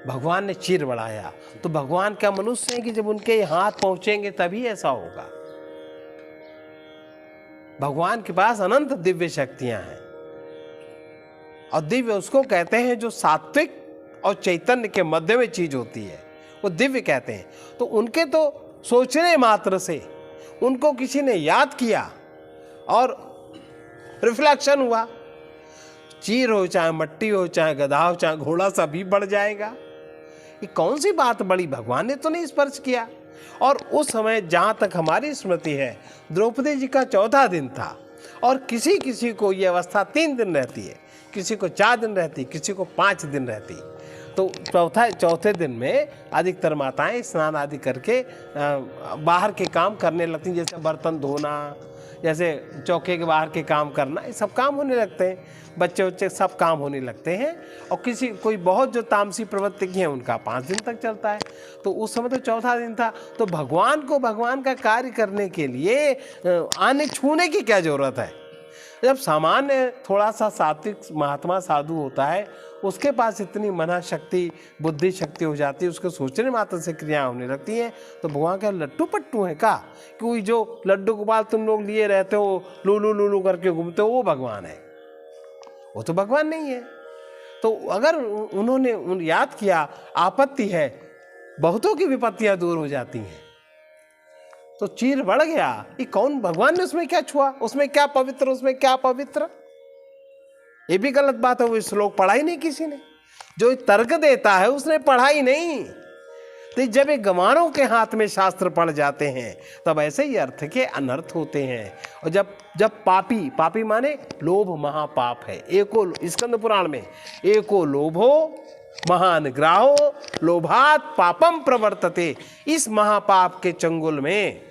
भगवान ने चीर बढ़ाया, तो भगवान क्या मनुष्य हैं कि जब उनके हाथ पहुंचेंगे तभी ऐसा होगा? भगवान के पास अनंत दिव्य शक्तियां हैं, और दिव्य उसको कहते हैं जो सात्विक और चैतन्य के मध्य में चीज होती है, वो दिव्य कहते हैं। तो उनके तो सोचने मात्र से उनको किसी ने याद किया और रिफ्लेक्शन हुआ, चीर हो चाहे मट्टी हो चाहे गधा हो चाहे घोड़ा, सभी बढ़ जाएगा। ये कौन सी बात बड़ी, भगवान ने तो नहीं स्पर्श किया। और उस समय जहाँ तक हमारी स्मृति है, द्रौपदी जी का 14 दिन था, और किसी किसी को ये अवस्था 3 दिन रहती है, किसी को 4 दिन रहती, किसी को 5 दिन रहती। तो चौथे दिन में अधिकतर माताएं स्नान आदि करके बाहर के काम करने लगती, जैसे बर्तन धोना, जैसे चौके के बाहर के काम करना, ये सब काम होने लगते हैं, बच्चे बच्चे सब काम होने लगते हैं। और किसी कोई बहुत जो तामसी प्रवृत्ति की है उनका 5 दिन तक चलता है। तो उस समय तो 14 दिन था, तो भगवान को भगवान का कार्य करने के लिए आने छूने की क्या जरूरत है? जब सामान्य थोड़ा सा सात्विक महात्मा साधु होता है, उसके पास इतनी मना शक्ति बुद्धि शक्ति हो जाती है, उसके सोचने मात्र से क्रिया होने लगती हैं। तो भगवान क्या लट्टू पट्टू है का? कोई जो लड्डू गोपाल तुम लोग लिए रहते हो, लूलू लूलू करके घूमते हो, वो भगवान है? वो तो भगवान नहीं है। तो अगर उन्होंने याद किया, आपत्ति है, बहुतों की विपत्तियां दूर हो जाती हैं। तो चीर बढ़ गया, ये कौन, भगवान ने उसमें क्या छुआ, उसमें क्या पवित्र, उसमें क्या पवित्र? ये भी गलत बात है। वो श्लोक पढ़ा ही नहीं किसी ने, जो तर्क देता है उसने पढ़ा ही नहीं। तो जब ये गंवारों के हाथ में शास्त्र पढ़ जाते हैं, तब ऐसे ही अर्थ के अनर्थ होते हैं। और जब पापी माने लोभ महापाप है। एको स्कंद पुराण में एको लोभो महान ग्राहो लोभात पापम प्रवर्तते। इस महापाप के चंगुल में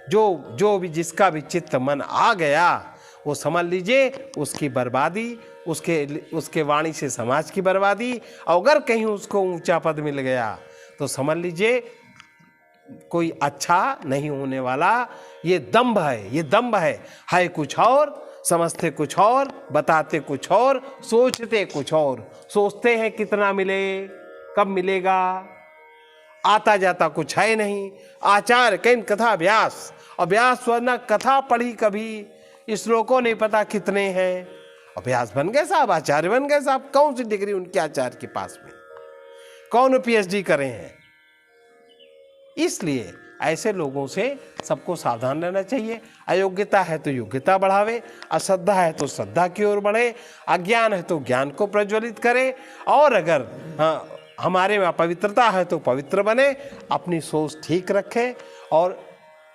जो भी जिसका भी चित्त मन आ गया, वो समझ लीजिए उसकी बर्बादी, उसके वाणी से समाज की बर्बादी। अगर कहीं उसको ऊंचा पद मिल गया तो समझ लीजिए कोई अच्छा नहीं होने वाला। ये दंभ है कुछ और, समझते कुछ और, बताते कुछ और, सोचते कुछ और। सोचते हैं कितना मिले, कब मिलेगा, आता जाता कुछ है नहीं। आचार कहीं कथा अभ्यास वरना कथा पढ़ी कभी, श्लोकों नहीं पता कितने हैं, अभ्यास बन गए साहब, आचार्य बन गए साहब। कौन सी डिग्री उनके आचार्य के पास में, कौन पीएचडी करे हैं? इसलिए ऐसे लोगों से सबको सावधान रहना चाहिए। अयोग्यता है तो योग्यता बढ़ावे, अश्रद्धा है तो श्रद्धा की ओर बढ़े, अज्ञान है तो ज्ञान को प्रज्वलित करे, और अगर हमारे में अपवित्रता है तो पवित्र बने, अपनी सोच ठीक रखे और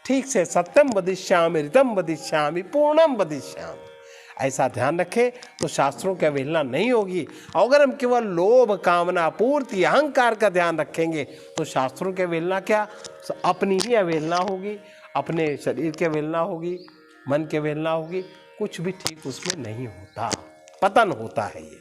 ठीक से सत्यम वदिष्यामि ऋतम वदिष्यामि पूर्णम वदिष्यामि ऐसा ध्यान रखें तो शास्त्रों की अवहेलना नहीं होगी। अगर हम केवल लोभ कामना पूर्ति अहंकार का ध्यान रखेंगे तो शास्त्रों की अवहेलना क्या, अपनी ही अवहेलना होगी, अपने शरीर की अवहेलना होगी, मन की अवहेलना होगी। कुछ भी ठीक उसमें नहीं होता, पतन होता है ये।